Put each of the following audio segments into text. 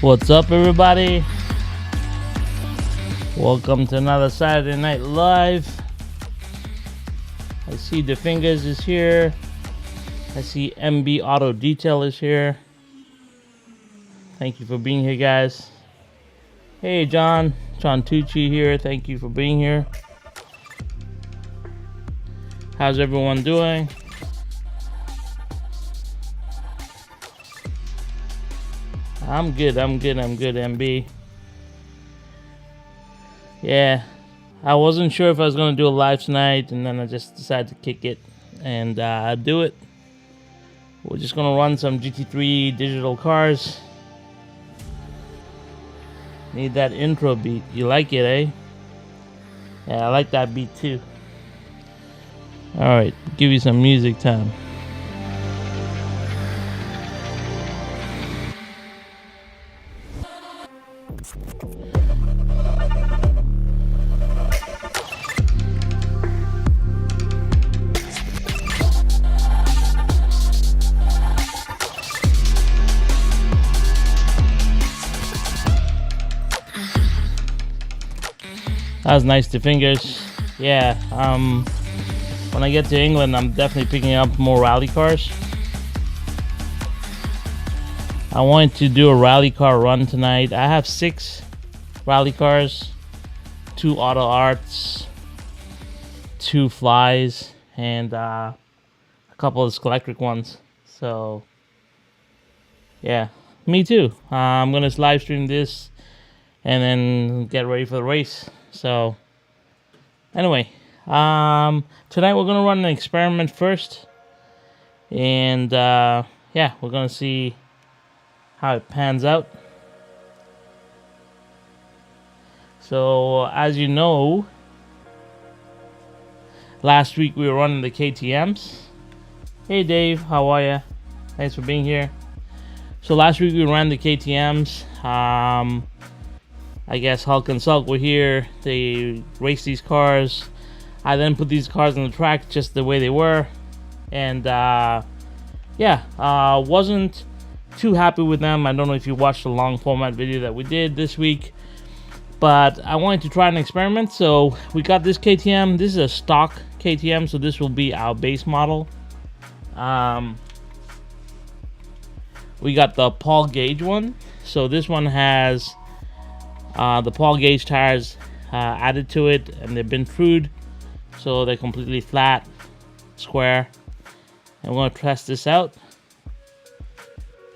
What's up, everybody? Welcome to another Saturday Night Live. I see the fingers is here. I see MB Auto Detail is here. Thank you for being here, guys. Hey, John Tucci here. Thank you for being here. How's everyone doing? I'm good, MB. Yeah, I wasn't sure if I was going to do a live tonight, and then I just decided to kick it and do it. We're just going to run some GT3 digital cars. Need that intro beat. You like it, eh? Yeah, I like that beat too. Alright, give you some music time. That was nice to fingers. Yeah, when I get to England, I'm definitely picking up more rally cars. I wanted to do a rally car run tonight. I have 6 rally cars, 2 auto arts, 2 flies, and a couple of electric ones. So, yeah, me too. I'm gonna live stream this and then get ready for the race. So, anyway, tonight we're gonna run an experiment first, and yeah, we're gonna see how it pans out. So, as you know, last week we were running the KTMs. Hey Dave, how are ya? Thanks for being here. So last week we ran the KTMs. I guess Hulk and Sulk were here. They raced these cars. I then put these cars on the track just the way they were, and yeah, wasn't too happy with them. I don't know if you watched the long format video that we did this week, but I wanted to try an experiment. So we got this KTM. This is a stock KTM, so this will be our base model. We got the Paul Gauge one. So this one has the Paul Gauge tires added to it, and they've been trued, so they're completely flat, square. And we're going to test this out.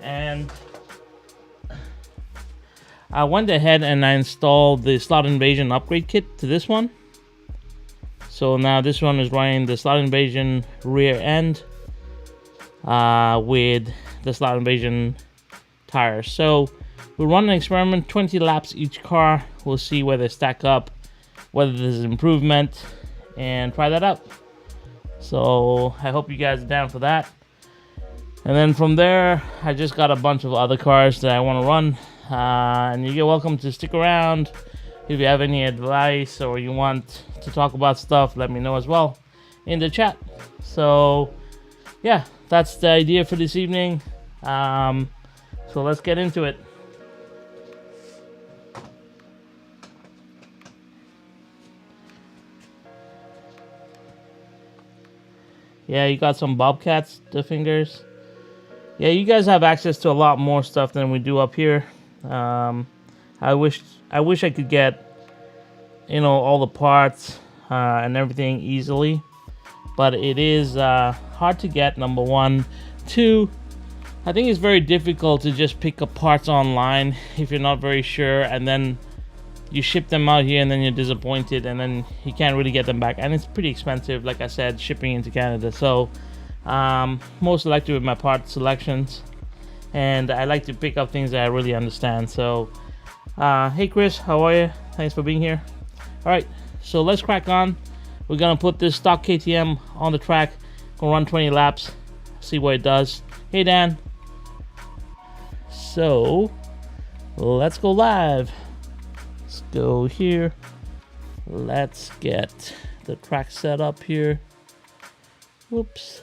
And I went ahead and I installed the Slot Invasion upgrade kit to this one. So now this one is running the Slot Invasion rear end with the Slot Invasion tires. So we'll run an experiment, 20 laps each car. We'll see where they stack up, whether there's improvement, and try that out. So I hope you guys are down for that. And then from there, I just got a bunch of other cars that I want to run. And you're welcome to stick around. If you have any advice or you want to talk about stuff, let me know as well in the chat. So yeah, that's the idea for this evening. So let's get into it. Yeah, you got some Bobcats, the fingers. Yeah, you guys have access to a lot more stuff than we do up here. I wish I could get, you know, all the parts and everything easily, but it is hard to get, number one. 2, I think it's very difficult to just pick up parts online if you're not very sure, and then you ship them out here and then you're disappointed and then you can't really get them back, and it's pretty expensive, like I said, shipping into Canada. So more selective with my part selections, and I like to pick up things that I really understand. So hey Chris, how are you? Thanks for being here. Alright, so let's crack on. We're gonna put this stock KTM on the track, gonna run 20 laps, see what it does. Hey Dan. So let's go live. Let's go here. Let's get the track set up here. Whoops.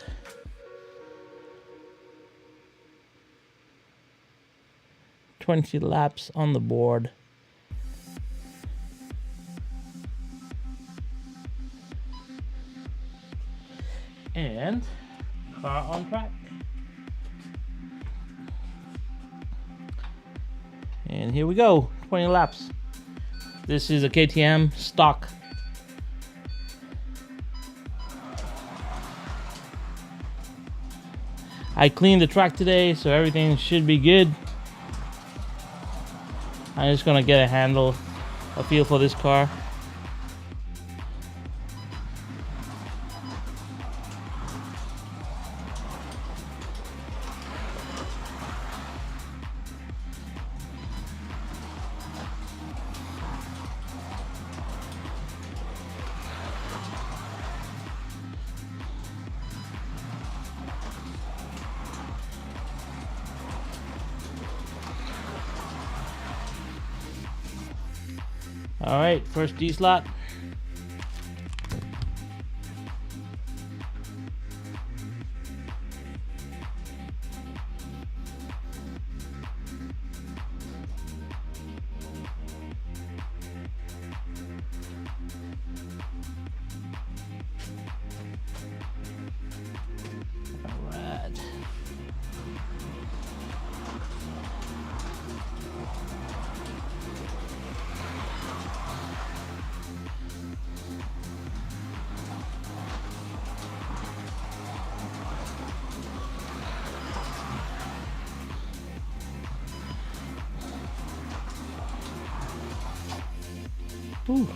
20 laps on the board. And car on track. And here we go, 20 laps. This is a KTM stock. I cleaned the track today, so everything should be good. I'm just gonna get a feel for this car. All right, first D slot. All right. Ooh.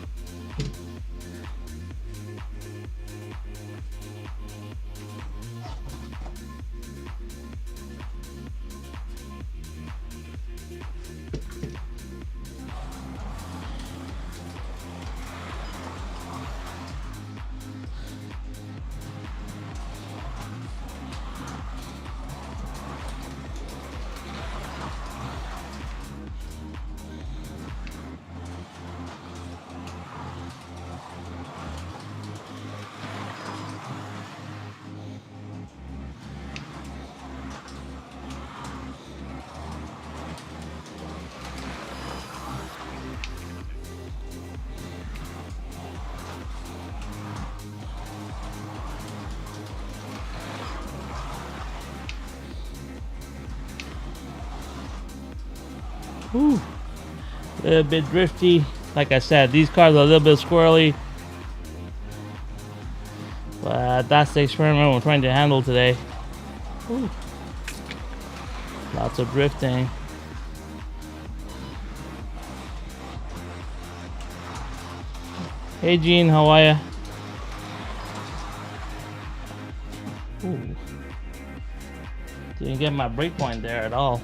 Ooh, a little bit drifty. Like I said, these cars are a little bit squirrely, but that's the experiment we're trying to handle today. Ooh. Lots of drifting. Hey Gene, how are ya? Ooh. Didn't get my brake point there at all.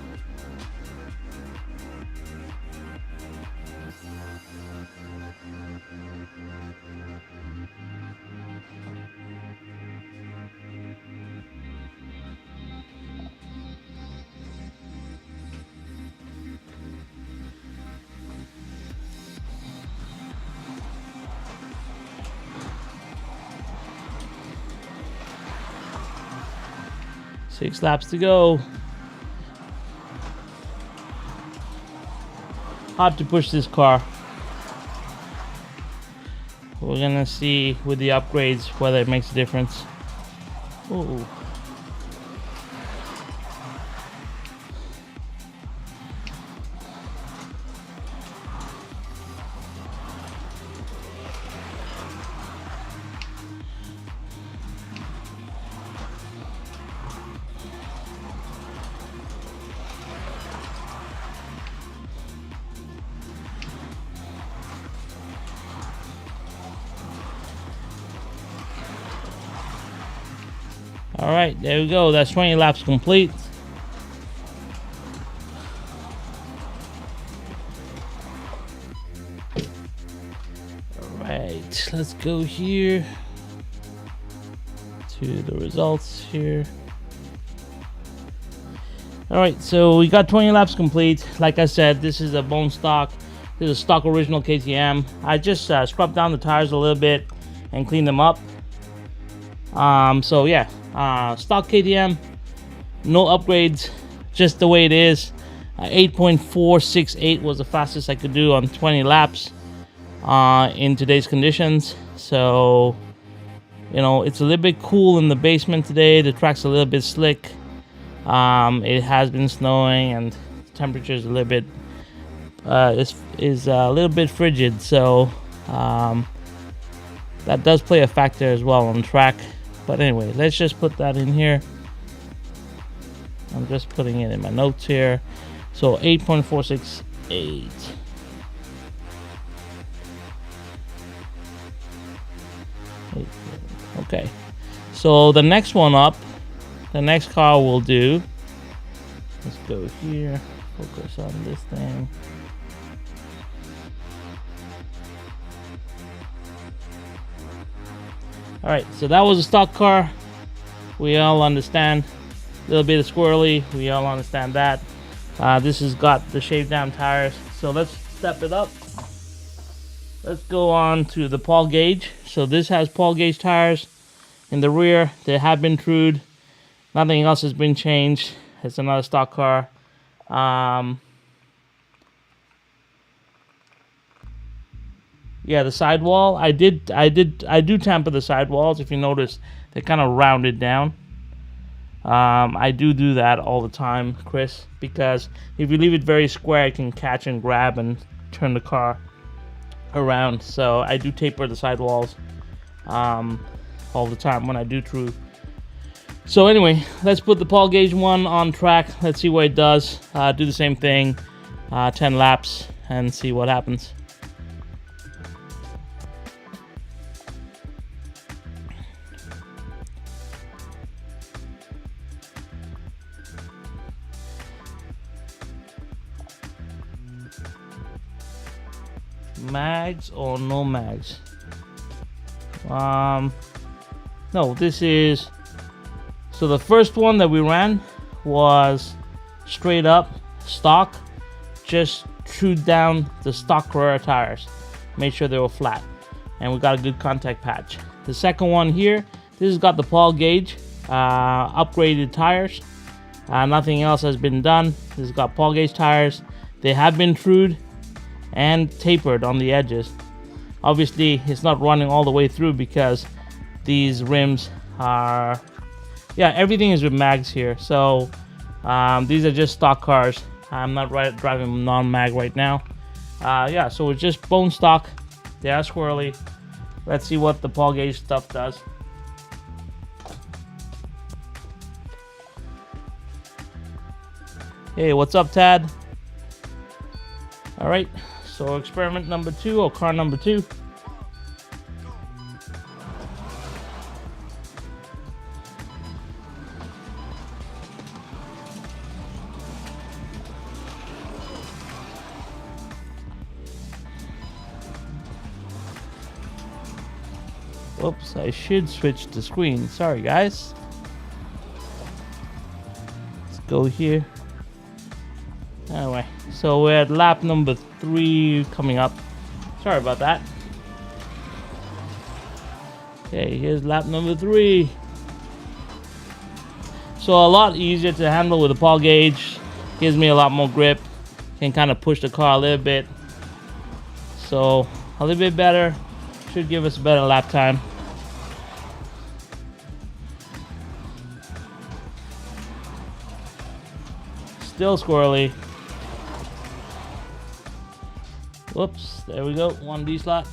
Six laps to go. Hard to push this car. We're gonna see with the upgrades whether it makes a difference. Ooh. All right, there we go. That's 20 laps complete. All right, let's go here to the results here. All right, so we got 20 laps complete. Like I said, this is a bone stock. This is a stock original KTM. I just scrubbed down the tires a little bit and cleaned them up. So yeah, stock KTM, no upgrades, just the way it is. 8.468 was the fastest I could do on 20 laps in today's conditions. So, you know, it's a little bit cool in the basement today. The track's a little bit slick. It has been snowing, and the temperature is a little bit is a little bit frigid. So that does play a factor as well on track. But anyway, let's just put that in here. I'm just putting it in my notes here. So 8.468. Okay. So the next one up, the next car we'll do. Let's go here. Focus on this thing. All right. So that was a stock car. We all understand. A little bit of squirrely. We all understand that. This has got the shaved down tires. So let's step it up. Let's go on to the Paul gauge. So this has Paul gauge tires in the rear. They have been trued. Nothing else has been changed. It's another stock car. Yeah, the sidewall. I do tamper the sidewalls. If you notice, they're kind of rounded down. I do that all the time, Chris, because if you leave it very square, it can catch and grab and turn the car around. So I do taper the sidewalls all the time when I do true. So anyway, let's put the Paul gauge one on track. Let's see what it does. Do the same thing, 10 laps, and see what happens. Mags or no mags? No, this is, so the first one that we ran was straight up stock, just trued down the stock Carrera tires, made sure they were flat, and we got a good contact patch. The second one here, this has got the Paul gauge, upgraded tires. Nothing else has been done. This has got Paul gauge tires. They have been trued and tapered on the edges. Obviously, it's not running all the way through because these rims are, yeah, everything is with mags here. So these are just stock cars. I'm not driving non-mag right now. Yeah, so it's just bone stock. They are squirrely. Let's see what the Paul gauge stuff does. Hey, what's up, Tad? All right. So experiment number 2, or car number 2. Whoops, I should switch the screen. Sorry, guys. Let's go here. Anyway, so we're at lap number 3 coming up. Sorry about that. Okay, here's lap number 3. So a lot easier to handle with the Paul gauge. Gives me a lot more grip. Can kind of push the car a little bit. So a little bit better. Should give us a better lap time. Still squirrely. Whoops, there we go, 1D slot.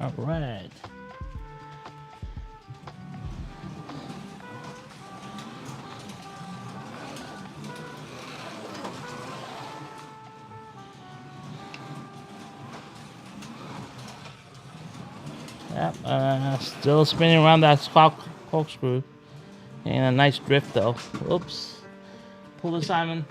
All right. Yep, still spinning around that corkscrew. And a nice drift though. Oops. Pull the Simon.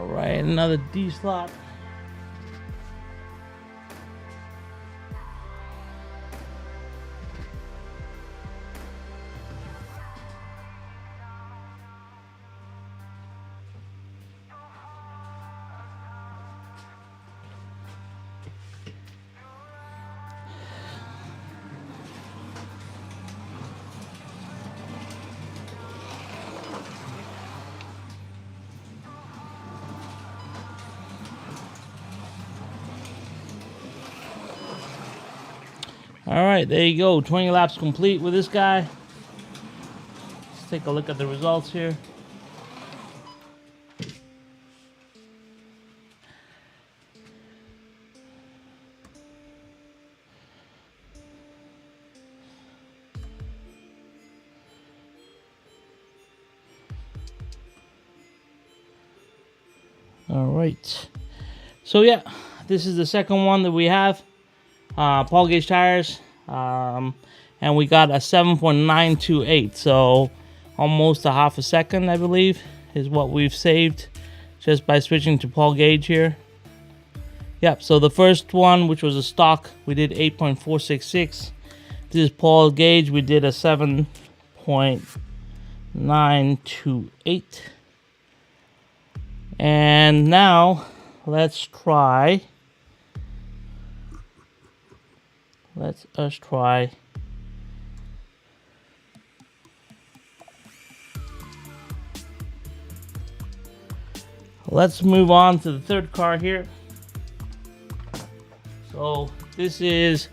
All right, another D slot. All right, there you go. 20 laps complete with this guy. Let's take a look at the results here. All right. So yeah, this is the second one that we have. Paul gauge tires, and we got a 7.928, so almost a half a second, I believe, is what we've saved just by switching to Paul gauge here. Yep, so the first one, which was a stock, we did 8.466. This is Paul gauge, we did a 7.928. And now let's try. Let's try. Let's move on to the third car here. So this is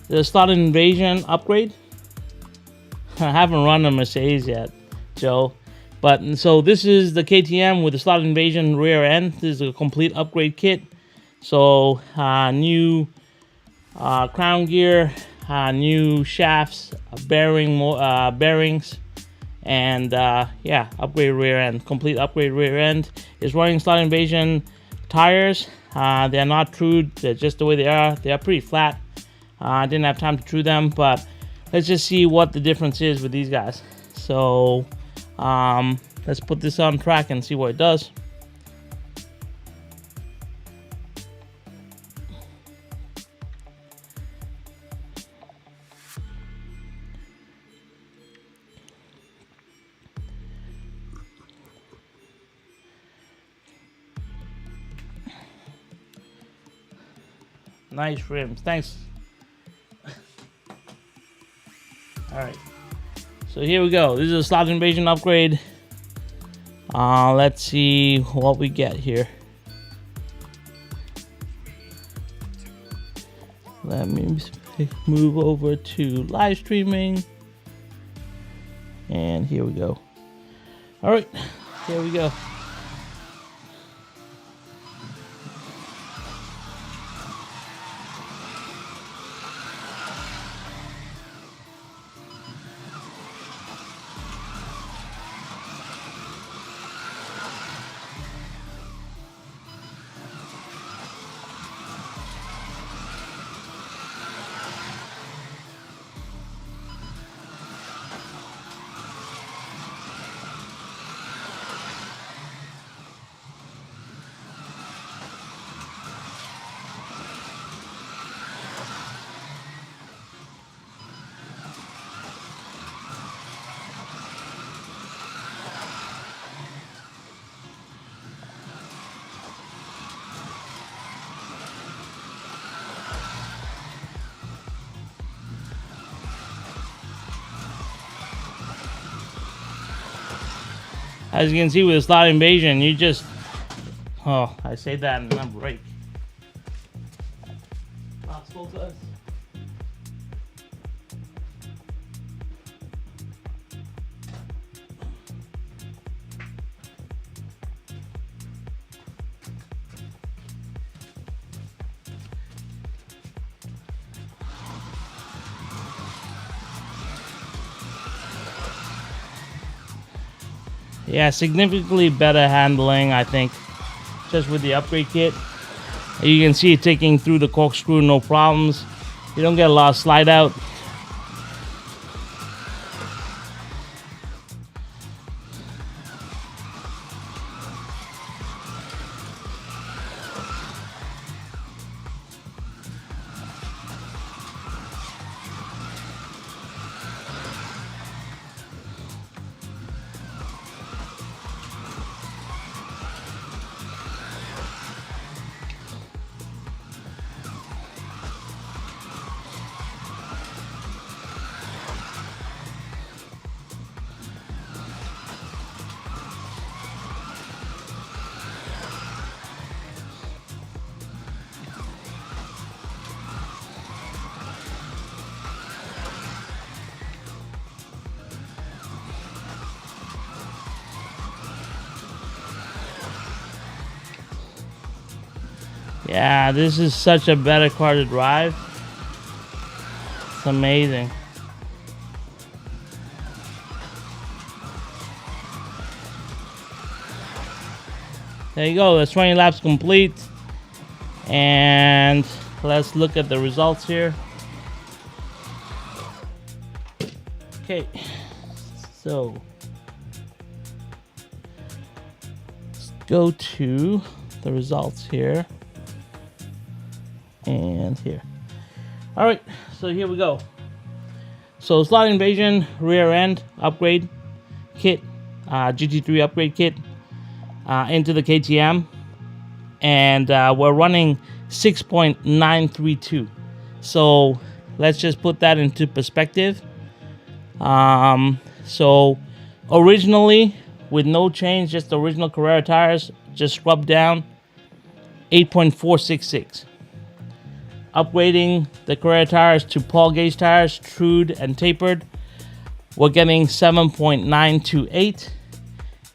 the Slot Invasion upgrade. I haven't run a Mercedes yet, Joe. But so this is the KTM with the Slot Invasion rear end. This is a complete upgrade kit. So new crown gear, new shafts, bearings, and yeah, upgrade rear end. Complete upgrade rear end. Is running Slot Invasion tires. They're not trued. They're just the way they are. They are pretty flat. I didn't have time to true them, but let's just see what the difference is with these guys. So let's put this on track and see what it does. Nice rims, thanks. All right, so here we go. This is a Slot Invasion upgrade. Let's see what we get here. Let me move over to live streaming, and here we go. All right, here we go. As you can see with the Slot Invasion, you just, oh, I say that and I'm break. Lost focus. Yeah, significantly better handling, I think, just with the upgrade kit. You can see it taking through the corkscrew, no problems. You don't get a lot of slide out. Yeah, this is such a better car to drive. It's amazing. There you go, the 20 laps complete. And let's look at the results here. Okay, so let's go to the results here and here. All right, so here we go. So slot invasion rear end upgrade kit, GT3 upgrade kit into the KTM, and we're running 6.932. So let's just put that into perspective. So originally, with no change, just the original Carrera tires, just rubbed down, 8.466. Upgrading the Carrera tires to Paul gauge tires, trued and tapered, we're getting 7.928.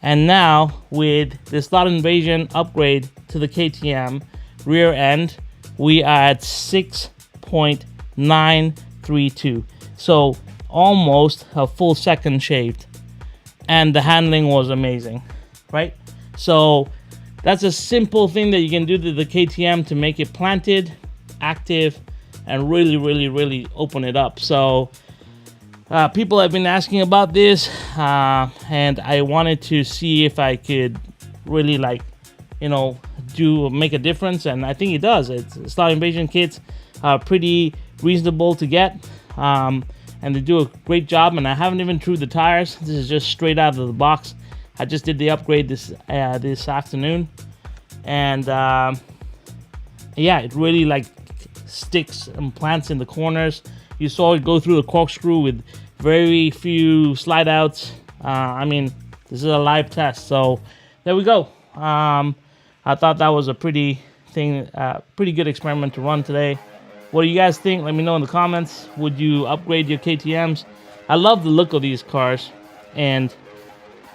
And now with the slot invasion upgrade to the KTM rear end, we are at 6.932. So almost a full second shaved. And the handling was amazing, right? So that's a simple thing that you can do to the KTM to make it planted, active, and really open it up. So people have been asking about this, and I wanted to see if I could really, like, you know, make a difference, and I think it does. It's slot invasion kits are pretty reasonable to get, and they do a great job. And I haven't even trued the tires. This is just straight out of the box. I just did the upgrade this afternoon, and yeah, it really like sticks and plants in the corners. You saw it go through the corkscrew with very few slide outs. I mean, this is a live test, so there we go. I thought that was a pretty good experiment to run today. What do you guys think? Let me know in the comments. Would you upgrade your KTMs? I love the look of these cars, and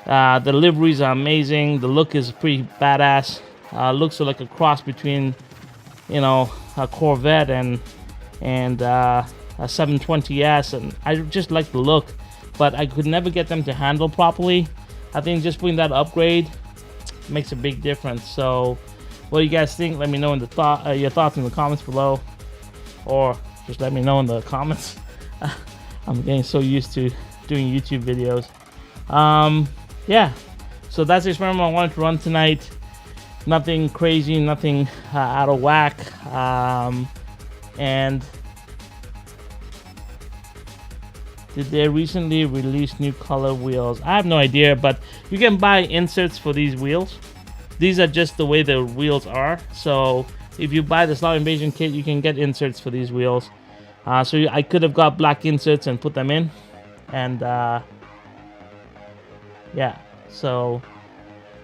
the liveries are amazing. The look is pretty badass. Looks like a cross between, you know, a Corvette and a 720S, and I just like the look, but I could never get them to handle properly. I think just putting that upgrade makes a big difference. So what do you guys think? Let me know in the your thoughts in the comments below, or just let me know in the comments. I'm getting so used to doing YouTube videos. Yeah, so that's the experiment I wanted to run tonight. Nothing crazy, nothing out of whack, and did they recently release new color wheels? I have no idea, but you can buy inserts for these wheels. These are just the way the wheels are. So if you buy the slot invasion kit, you can get inserts for these wheels. So I could have got black inserts and put them in, and yeah, so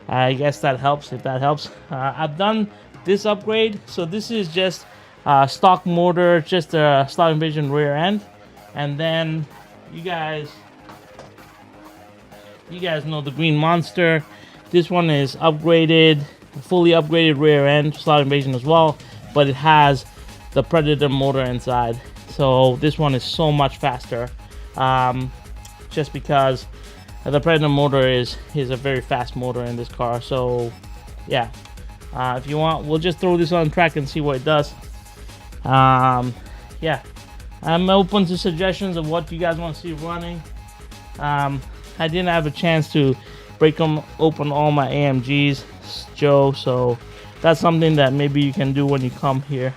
I guess that helps, if that helps. I've done this upgrade. So this is just stock motor, just a slot invasion rear end, and then you guys know the Green Monster. This one is upgraded, fully upgraded rear end, slot invasion as well, but it has the Predator motor inside. So this one is so much faster, just because the Predator motor is a very fast motor in this car. So yeah, if you want, we'll just throw this on track and see what it does. Yeah, I'm open to suggestions of what you guys want to see running. I didn't have a chance to break open all my AMGs, Joe, so that's something that maybe you can do when you come here.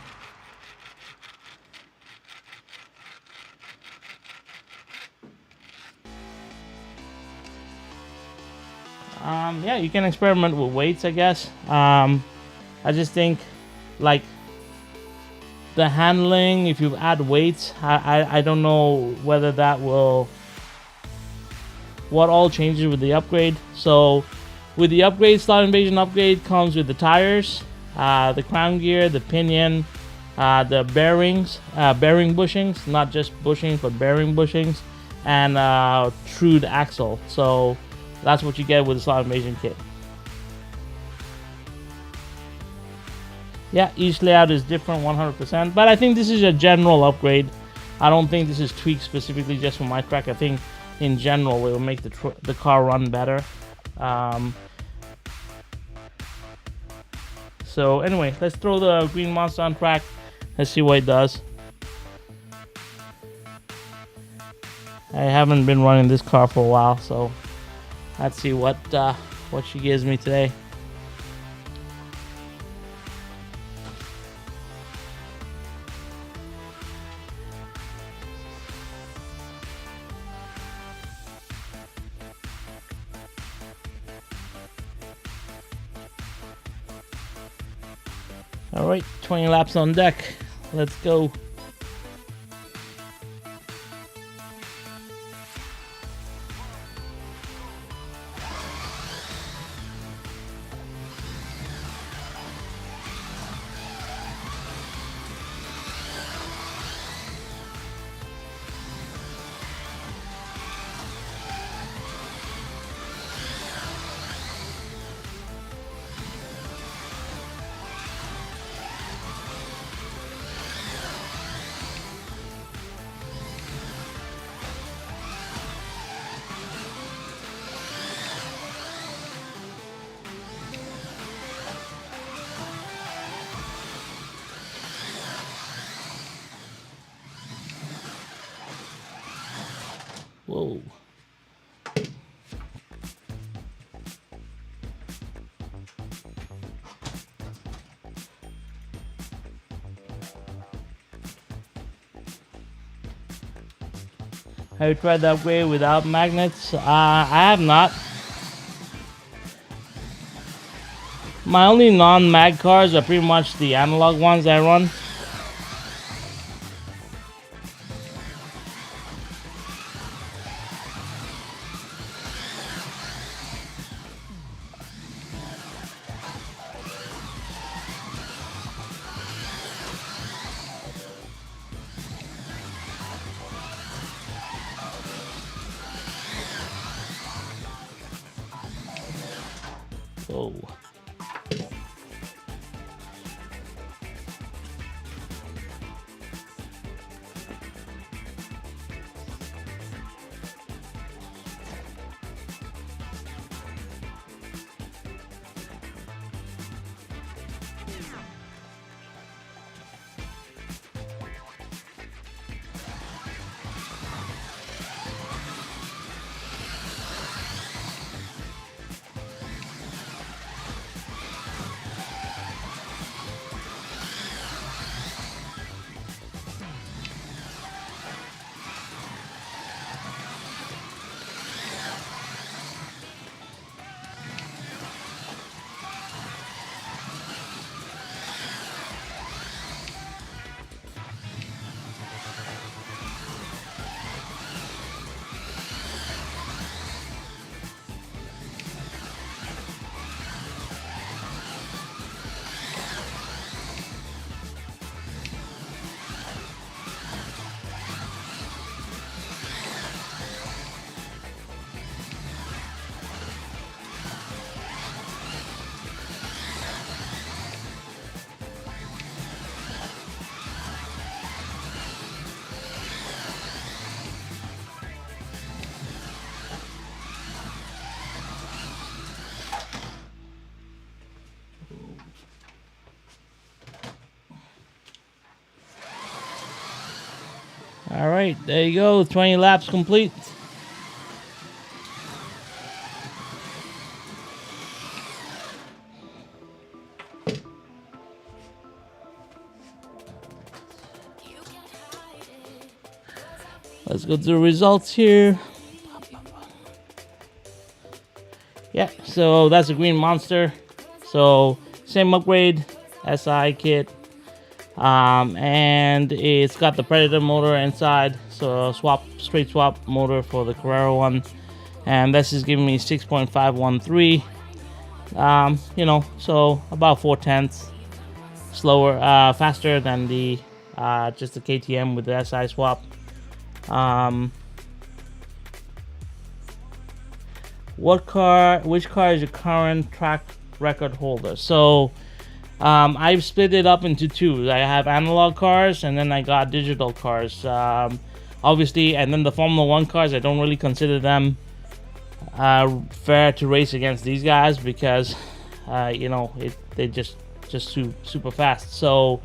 Yeah, you can experiment with weights, I guess. I just think, like, the handling, if you add weights, I don't know whether that will, what all changes with the upgrade. So with the upgrade, slot invasion upgrade comes with the tires, the crown gear, the pinion, the bearings, bearing bushings, not just bushings, but bearing bushings, and trued axle. So that's what you get with the slot invasion kit. Yeah, each layout is different 100%, but I think this is a general upgrade. I don't think this is tweaked specifically just for my track. I think in general it will make the car run better. So anyway, let's throw the green monster on track. Let's see what it does. I haven't been running this car for a while, so let's see what she gives me today. All right, 20 laps on deck. Let's go. Whoa. Have you tried the upgrade without magnets? I have not. My only non-mag cars are pretty much the analog ones I run. Whoa. All right, there you go. 20 laps complete. Let's go to the results here. Yeah, so that's a green monster. So same upgrade, SI kit. And it's got the Predator motor inside, so straight swap motor for the Carrera one, and this is giving me 6.513. You know, so about 4/10 slower, faster than the just the KTM with the SI swap. Which car is your current track record holder? So I've split it up into two. I have analog cars and then I got digital cars. Obviously, and then the Formula 1 cars, I don't really consider them fair to race against these guys because, you know, they just super fast. So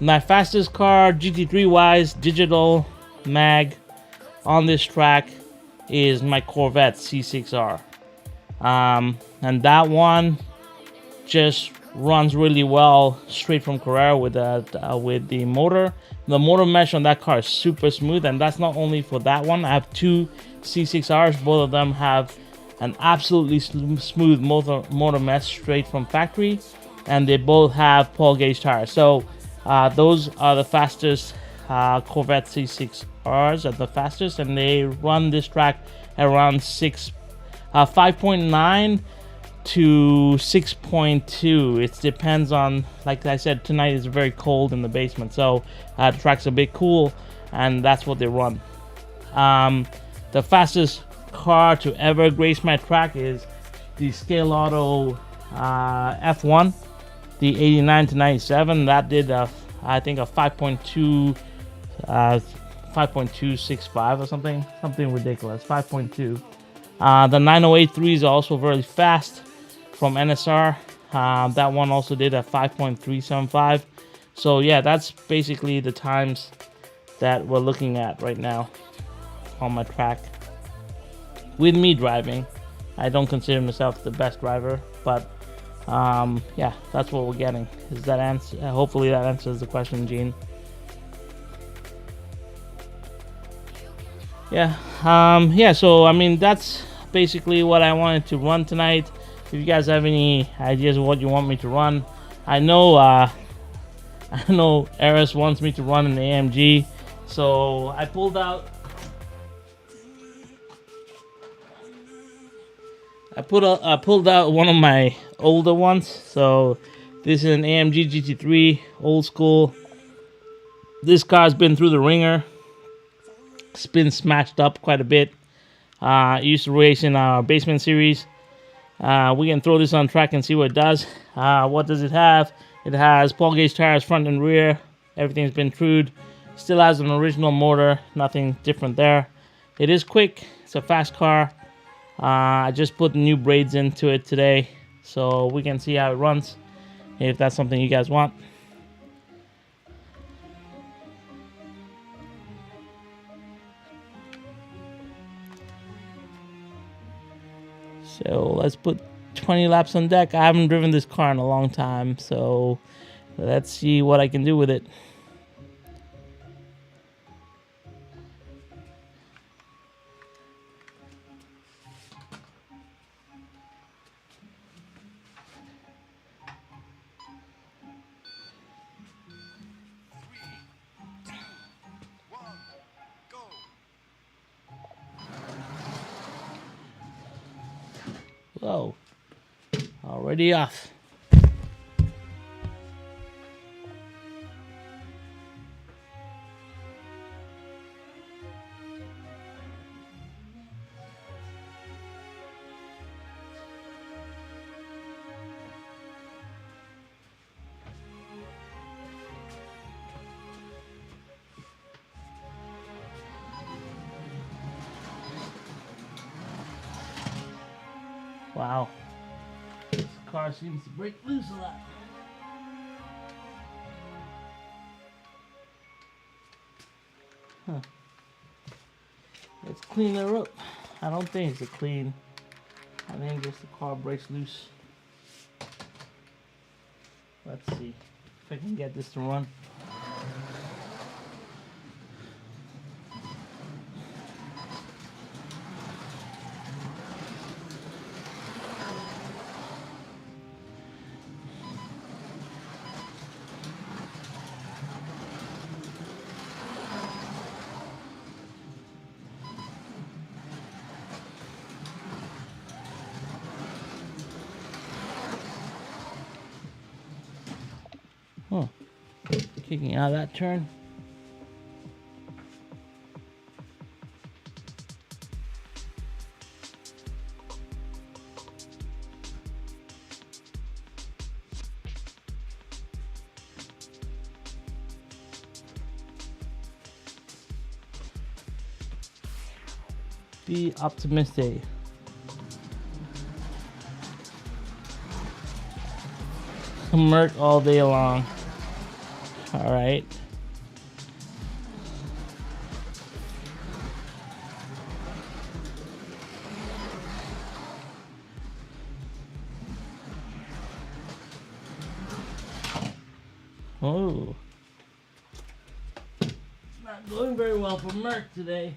my fastest car, GT3 wise, digital mag on this track is my Corvette C6R. And that one just runs really well straight from Carrera with the motor. The motor mesh on that car is super smooth, and that's not only for that one. I have two C6Rs. Both of them have an absolutely smooth motor mesh straight from factory, and they both have Paul gauge tires. So those are the fastest Corvette C6Rs at the fastest, and they run this track around 5.9 to 6.2. It depends on, like I said, tonight is very cold in the basement, so the track's a bit cool, and that's what they run. The fastest car to ever grace my track is the Scale Auto F1, the 89 to 97. That did I think a 5.265 or something ridiculous. 5.2. The 9083 is also very fast from NSR. That one also did a 5.375. So yeah, that's basically the times that we're looking at right now on my track with me driving. I don't consider myself the best driver, but yeah, that's what we're getting. Is that answer? Hopefully that answers the question, Gene. Yeah, yeah. So I mean, that's basically what I wanted to run tonight. If you guys have any ideas of what you want me to run, I know Eris wants me to run an AMG, so I pulled out one of my older ones. So this is an AMG GT3, old school. This car's been through the ringer. It's been smashed up quite a bit. It used to race in our basement series. We can throw this on track and see what it does. What does it have? It has Paul gauge tires front and rear. Everything's been trued. Still has an original motor. Nothing different there. It is quick. It's a fast car. I just put new braids into it today, so we can see how it runs, if that's something you guys want. So let's put 20 laps on deck. I haven't driven this car in a long time, so let's see what I can do with it. Whoa, already off. Wow, this car seems to break loose a lot. Huh. Let's clean her up. I don't think it's a clean. I think just the car breaks loose. Let's see if I can get this to run. Huh. Kicking out of that turn. Be optimistic. Merc all day long. All right. Oh. Not going very well for Merc today.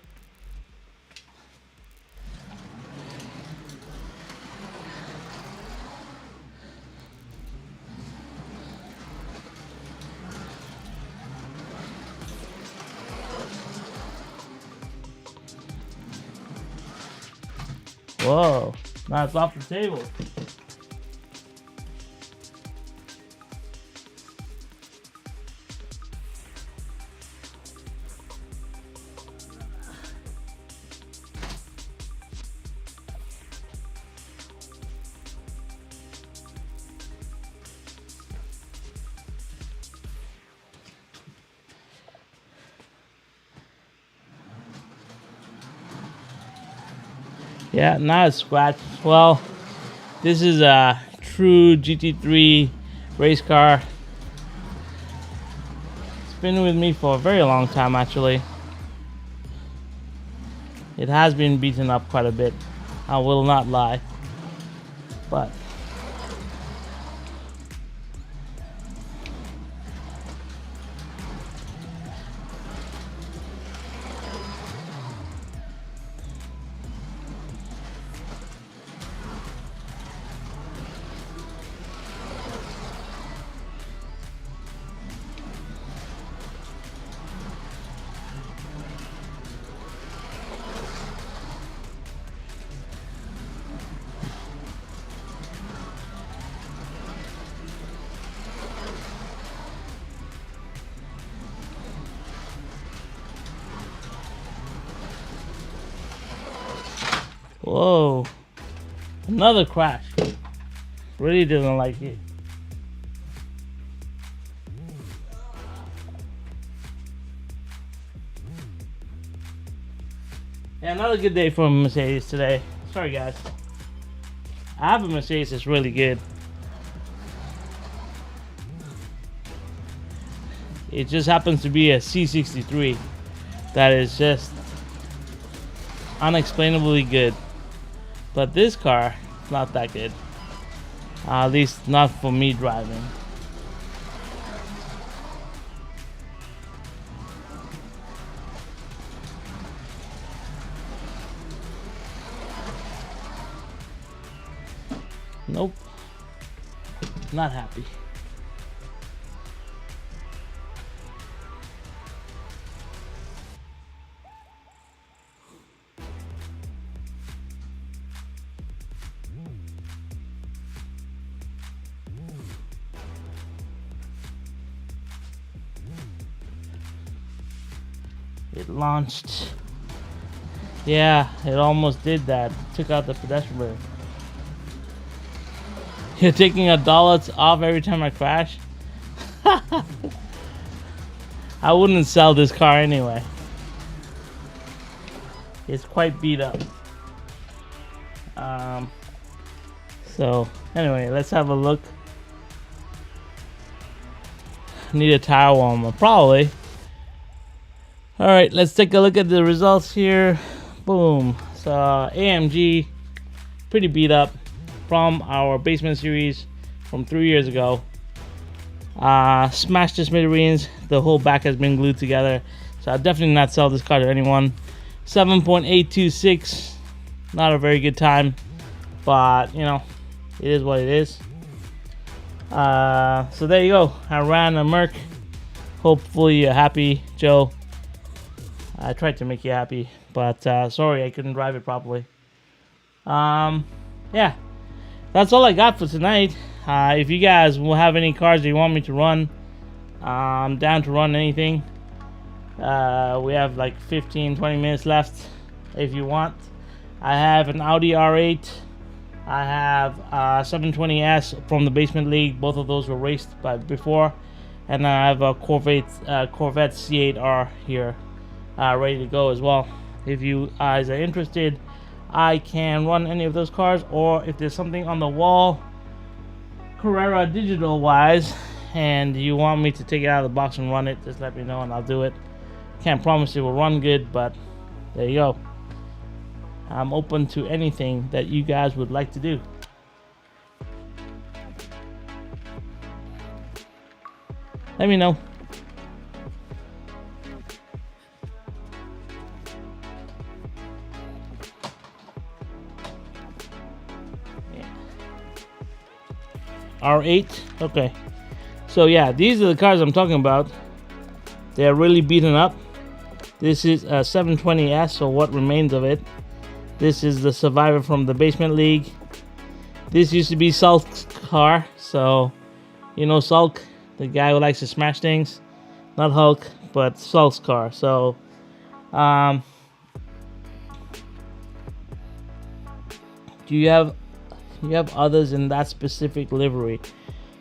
Whoa, now it's off the table. Yeah, now it's scratched. Well, this is a true GT3 race car. It's been with me for a very long time, actually. It has been beaten up quite a bit, I will not lie. But whoa, another crash. Really didn't like it. Yeah, another good day for Mercedes today. Sorry guys. I have a Mercedes that's really good. It just happens to be a C63 that is just unexplainably good. But this car, not that good. At least not for me driving. Nope. Not happy. It launched. Yeah, it almost did that. Took out the pedestrian barrier. You're taking $1 off every time I crash? I wouldn't sell this car anyway. It's quite beat up. So anyway, let's have a look. Need a tire warmer, probably. All right, let's take a look at the results here. Boom. So AMG, pretty beat up from our basement series from 3 years ago. Smashed the smithereens. The whole back has been glued together. So I'll definitely not sell this car to anyone. 7.826, not a very good time, but you know, it is what it is. So there you go. I ran a Merc. Hopefully you're happy, Joe. I tried to make you happy, but sorry I couldn't drive it properly. Yeah, that's all I got for tonight. If you guys will have any cars that you want me to run, I'm down to run anything. We have like 15-20 minutes left if you want. I have an Audi R8. I have 720S from the Basement League. Both of those were raced before. And I have a Corvette C8R here ready to go as well. If you guys are interested, I can run any of those cars, or if there's something on the wall Carrera digital wise and you want me to take it out of the box and run it, just let me know and I'll do it. Can't promise it will run good, but there you go. I'm open to anything that you guys would like to do. Let me know. R8. Okay. So yeah, these are the cars I'm talking about. They're really beaten up. This is a 720S, so what remains of it. This is the survivor from the Basement League. This used to be Sulk's car, so you know Sulk, the guy who likes to smash things. Not Hulk, but Sulk's car. So do you have others in that specific livery?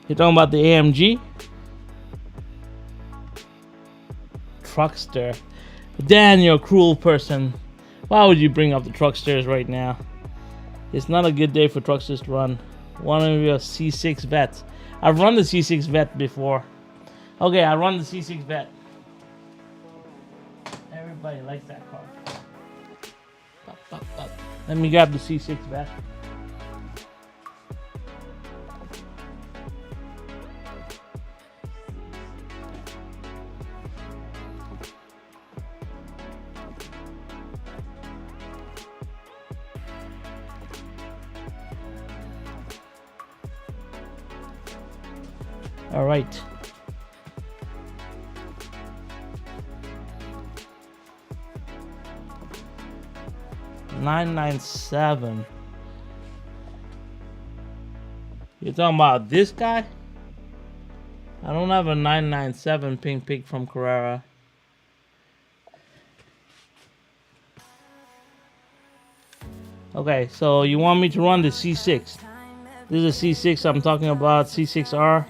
You're talking about the AMG? Truckster. Dan, you're a cruel person. Why would you bring up the trucksters right now? It's not a good day for trucksters to run. One of your C6 vets. I've run the C6 vet before. Okay, I run the C6 vet. Everybody likes that car. Let me grab the C6 vet. All right. $997. You're talking about this guy? I don't have a 997 Pink Pig from Carrera. Okay, so you want me to run the C6. This is a C6 I'm talking about, C6R.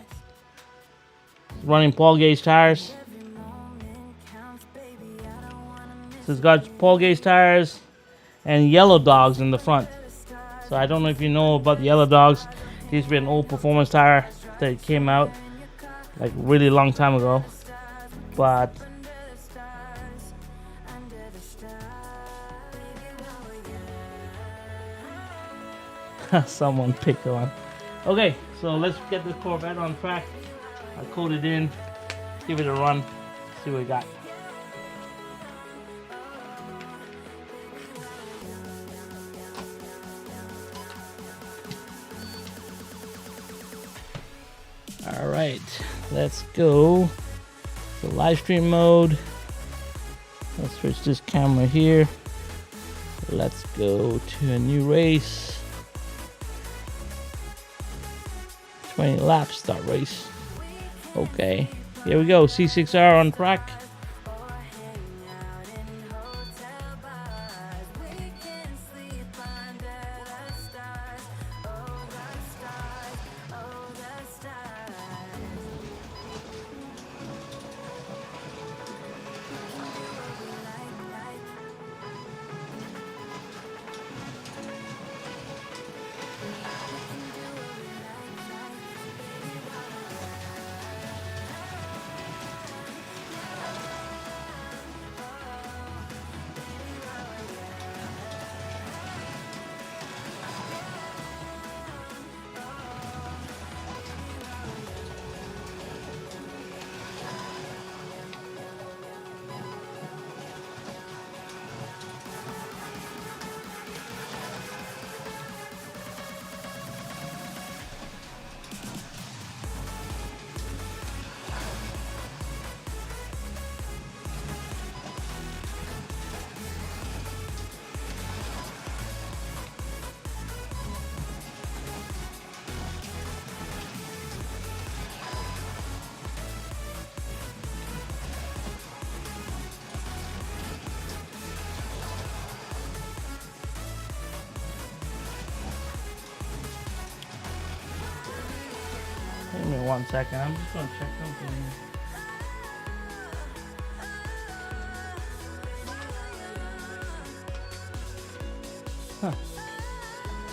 Running Paul Gauge tires. So it's got Paul Gauge tires and yellow dogs in the front. So I don't know if you know about the yellow dogs. It used to be an old performance tire that came out like really long time ago. But someone picked one. Okay, so let's get this Corvette on track. I'll code it in, give it a run, see what we got. All right, let's go to live stream mode. Let's switch this camera here. Let's go to a new race. 20 laps, start race. Okay, here we go. C6R on track. Give me 1 second. I'm just gonna check something.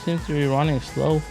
Seems to be running slow.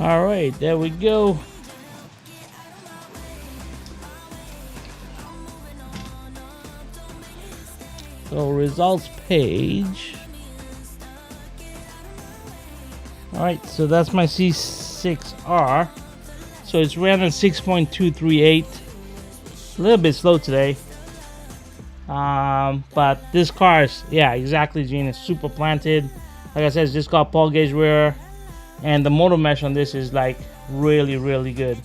All right, there we go. So results page. All right, so that's my C6R. So it's ran at 6.238. A little bit slow today. But this car is, yeah, exactly, Gene. It's super planted. Like I said, it's just got Paul gauge rear. And the motor mesh on this is like really, really good.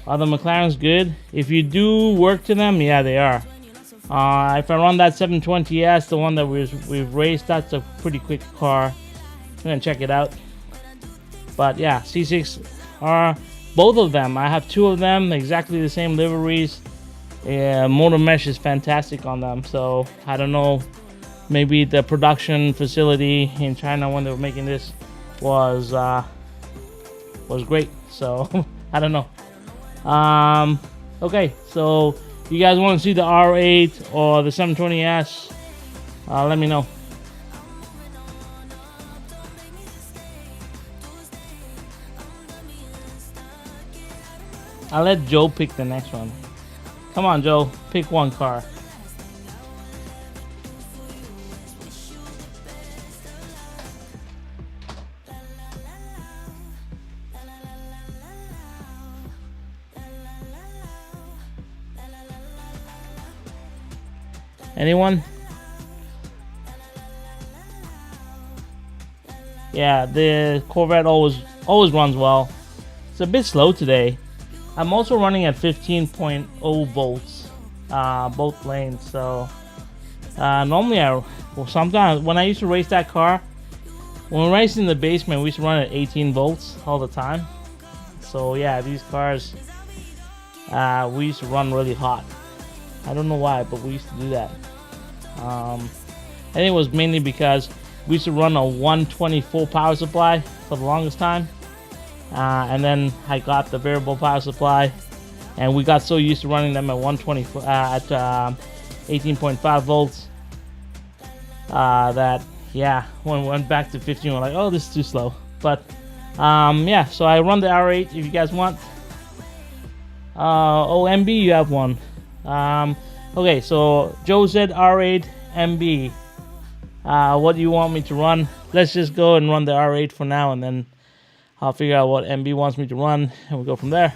Are the McLarens good? If you do work to them, yeah, they are. If I run that 720S, the one that we've raced, that's a pretty quick car. I'm gonna check it out. But yeah, C6R, both of them. I have two of them, exactly the same liveries. Yeah, motor mesh is fantastic on them. So I don't know, maybe the production facility in China when they were making this was great. So I don't know. Okay, so you guys want to see the R8 or the 720S? Let me know. I'll let Joe pick the next one. Come on, Joe, pick one car. Anyone? Yeah, the Corvette always runs well. It's a bit slow today. I'm also running at 15.0 volts, both lanes. So normally sometimes when I used to race that car, when we raced in the basement, we used to run at 18 volts all the time. So yeah, these cars, we used to run really hot. I don't know why, but we used to do that. I think it was mainly because we used to run a 124 power supply for the longest time. And then I got the variable power supply, and we got so used to running them at 120 at 18.5 volts that yeah, when we went back to 15, we're like, oh, this is too slow. But yeah, so I run the R8 if you guys want. MB, you have one. Okay, so Joe said R8 MB. What do you want me to run? Let's just go and run the R8 for now, and then I'll figure out what MB wants me to run, and we'll go from there.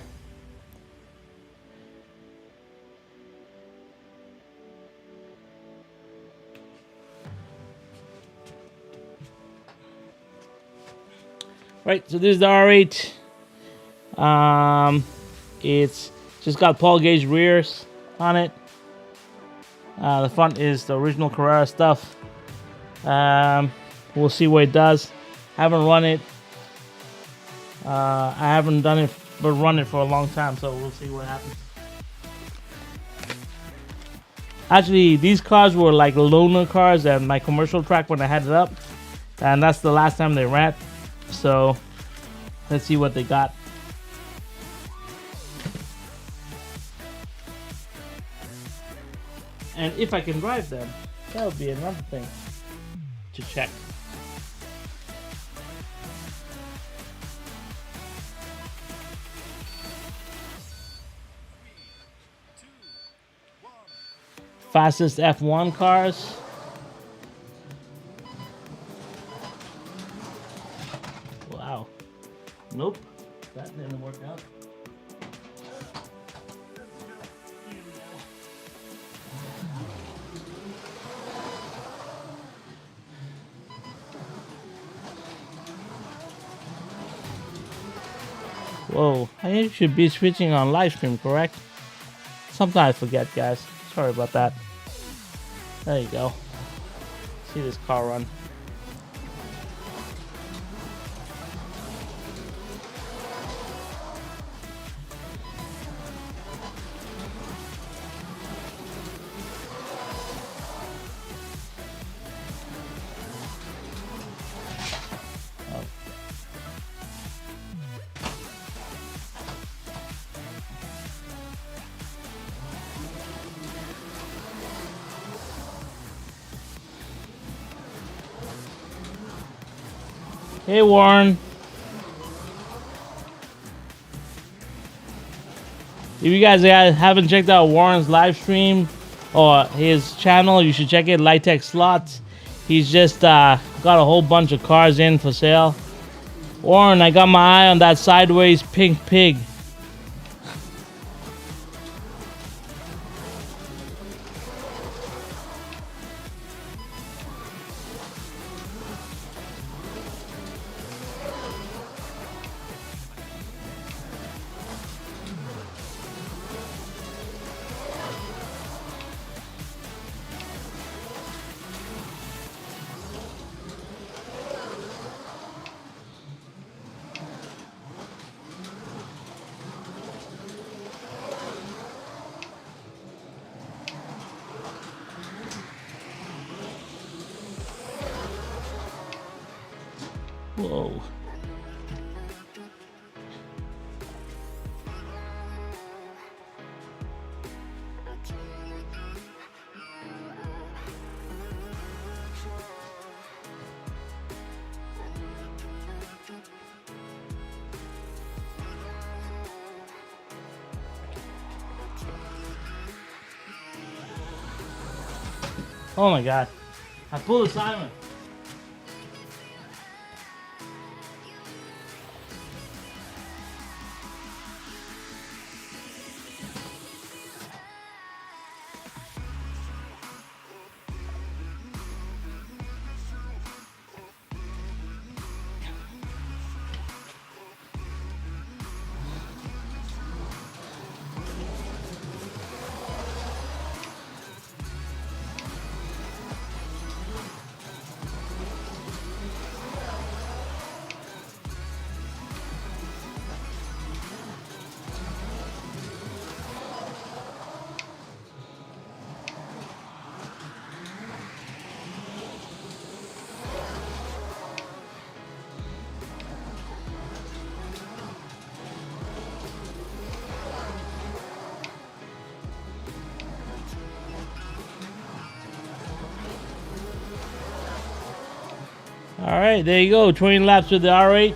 Right, so this is the R8. It's just got Paul gauge rears on it. The front is the original Carrera stuff. We'll see what it does. Haven't run it. I haven't done it, but run it for a long time, so we'll see what happens. Actually, these cars were like loaner cars at my commercial track when I had it up, and that's the last time they ran. So let's see what they got. And if I can drive them, that would be another thing to check. Fastest F1 cars. Nope, that didn't work out. Whoa, I should be switching on live stream, correct? Sometimes I forget, guys. Sorry about that. There you go. See this car run. Hey Warren. If you guys haven't checked out Warren's live stream or his channel, you should check it, Lightech Slots. He's just got a whole bunch of cars in for sale. Warren, I got my eye on that sideways pink pig. Whoa. Oh my god. I pulled a Simon. Alright, there you go. 20 laps with the R8.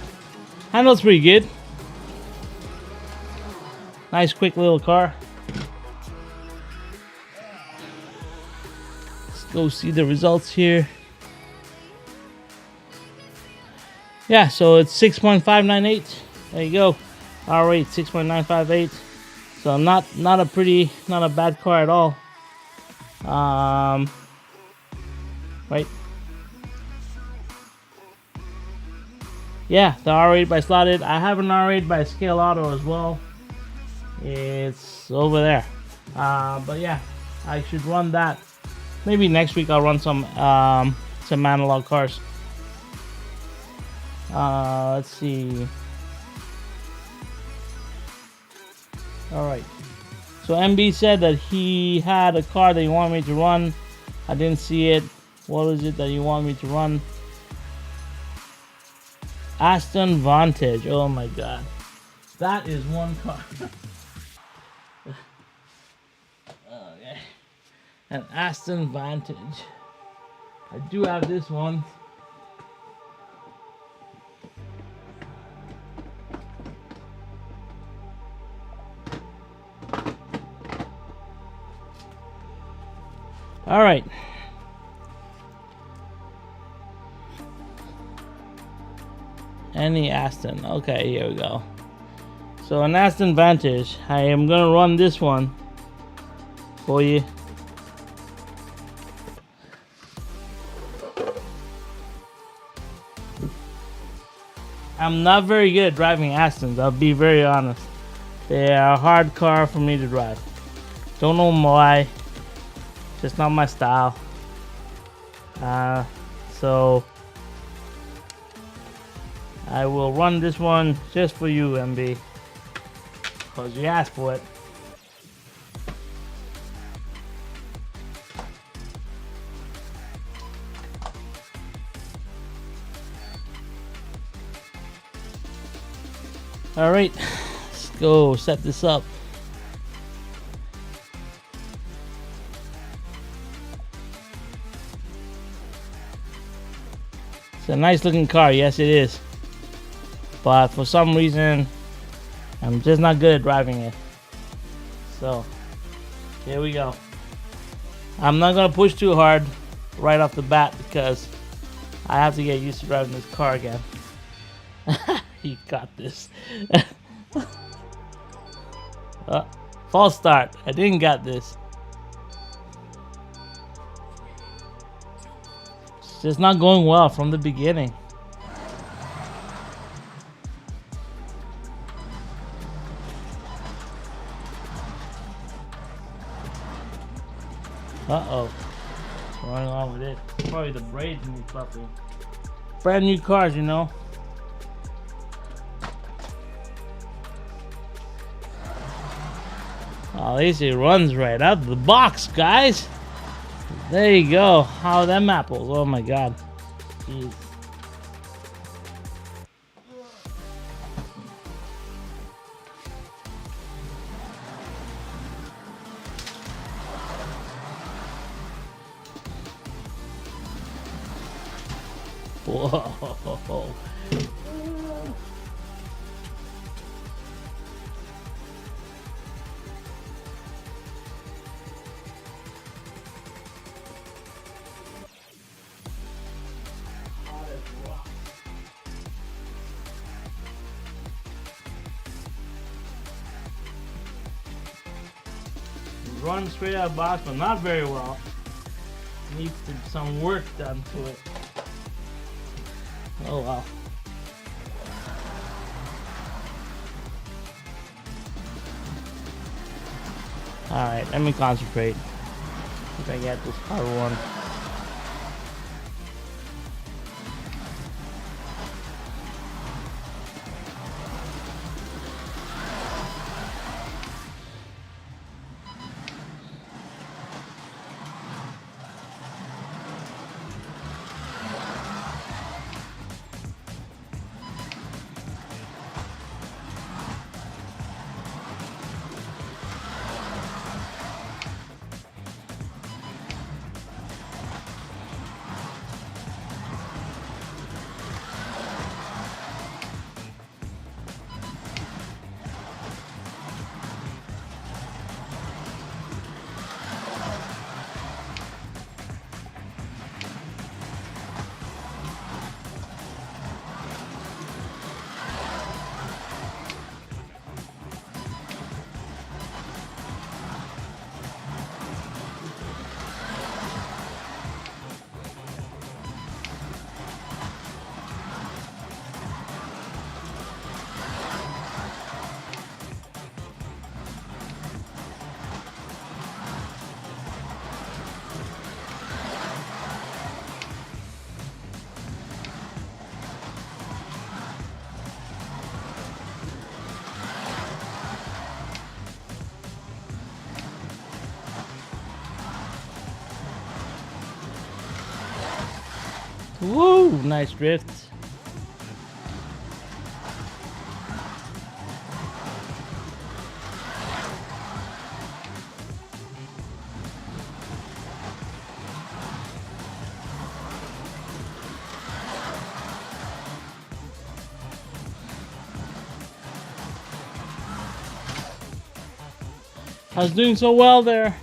Handles pretty good. Nice quick little car. Let's go see the results here. Yeah, so it's 6.598. There you go. R8 6.958. So not a bad car at all. Right. Yeah, the R8 by Slotted. I have an R8 by Scale Auto as well. It's over there. But yeah, I should run that. Maybe next week I'll run some analog cars. Let's see. All right. So MB said that he had a car that he wanted me to run. I didn't see it. What is it that you want me to run? Aston Vantage. Oh my god. That is one car. Okay. An Aston Vantage. I do have this one. All right. Any Aston. Okay, here we go. So an Aston Vantage. I am gonna run this one for you. I'm not very good at driving Astons, I'll be very honest. They are a hard car for me to drive. Don't know why. Just not my style. So I will run this one just for you, MB, because you asked for it. Alright, let's go set this up. It's a nice looking car, yes it is. But for some reason, I'm just not good at driving it. So, here we go. I'm not gonna push too hard right off the bat because I have to get used to driving this car again. You got this. False start. I didn't got this. It's just not going well from the beginning. Uh-oh. What's going on with it? Probably the braids need fluffing. Brand new cars, you know. Oh, at least it runs right out of the box, guys. There you go. How them apples? Oh my god. Jeez. Whoa. Run straight out of the box, but not very well. Needs some work done to it. Oh wow. Alright, let me concentrate. If I get this car one. Woo! Nice drift. I was doing so well there.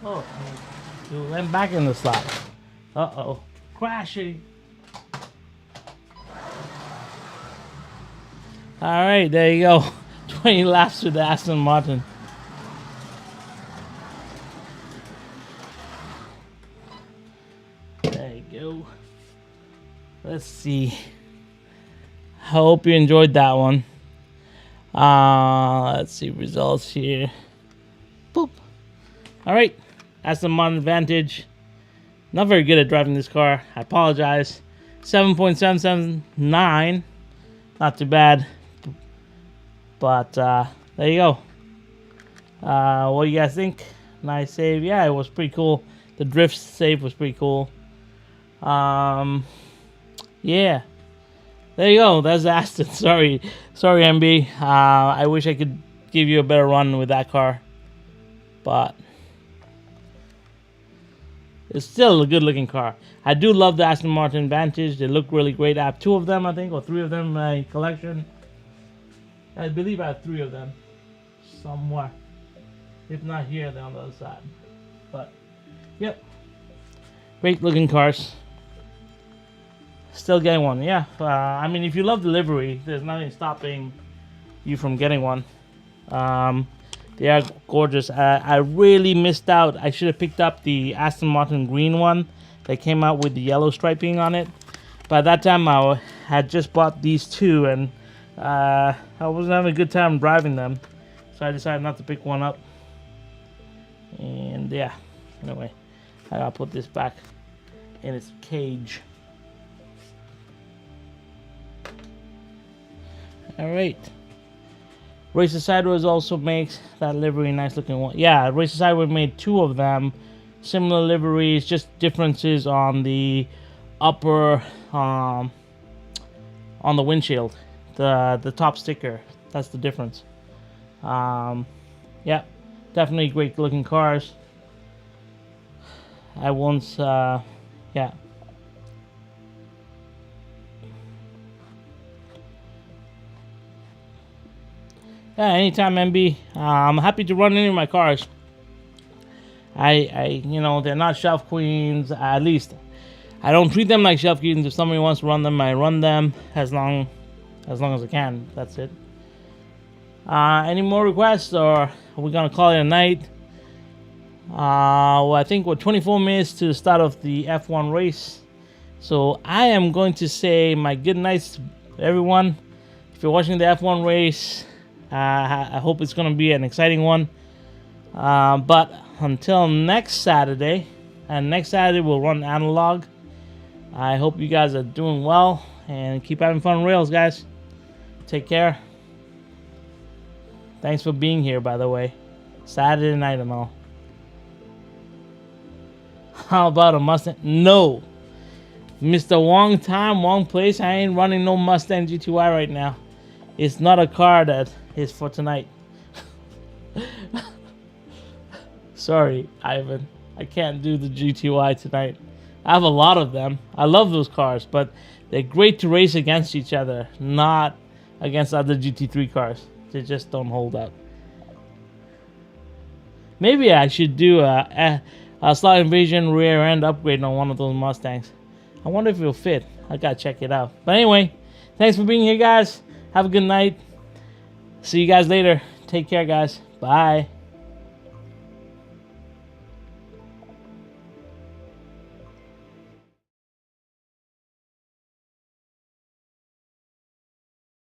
Oh, you went back in the slot. Uh-oh. Crashing. Alright, there you go. 20 laps with the Aston Martin. There you go. Let's see. I hope you enjoyed that one. Let's see results here. Boop. Alright. Aston Martin Advantage. Not very good at driving this car. I apologize. 7.779. Not too bad. But there you go. What do you guys think? Nice save. Yeah, it was pretty cool. The drift save was pretty cool. Yeah. There you go. That's Aston. Sorry, MB. I wish I could give you a better run with that car, but it's still a good-looking car. I do love the Aston Martin Vantage. They look really great. I have 2 of them, I think, or 3 of them in my collection. I believe I have 3 of them somewhere. If not here, they're on the other side. But, yep. Great-looking cars. Still getting one, yeah. I mean, if you love the livery, there's nothing stopping you from getting one. They are gorgeous. I really missed out. I should have picked up the Aston Martin green one that came out with the yellow striping on it. By that time, I had just bought these 2, and I wasn't having a good time driving them, so I decided not to pick one up. And yeah, anyway, I gotta put this back in its cage. Alright. Racer Sideways also makes that livery nice looking one. Yeah, Racer Sideways made 2 of them. Similar liveries, just differences on the upper, on the windshield. The top sticker, that's the difference. Yeah, definitely great looking cars. I once, yeah. Yeah, anytime, MB. I'm happy to run any of my cars. You know, they're not shelf queens. At least I don't treat them like shelf queens. If somebody wants to run them, I run them as long as I can. That's it. Any more requests, or are we gonna call it a night? Well, I think we're 24 minutes to the start of the F1 race, so I am going to say my good nights to everyone. If you're watching the F1 race, I hope it's gonna be an exciting one. But until next Saturday, and next Saturday we'll run analog. I hope you guys are doing well and keep having fun on rails, guys. Take care. Thanks for being here, by the way. Saturday night and all. How about a Mustang? No. Mr. Wrong time, wrong place. I ain't running no Mustang GT3 right now. It's not a car that is for tonight. Sorry, Ivan. I can't do the GT3 tonight. I have a lot of them. I love those cars, but they're great to race against each other, not against other GT3 cars. They just don't hold up. Maybe I should do a slot invasion rear end upgrade on one of those Mustangs. I wonder if it'll fit. I gotta check it out. But anyway, thanks for being here, guys. Have a good night. See you guys later. Take care, guys. Bye.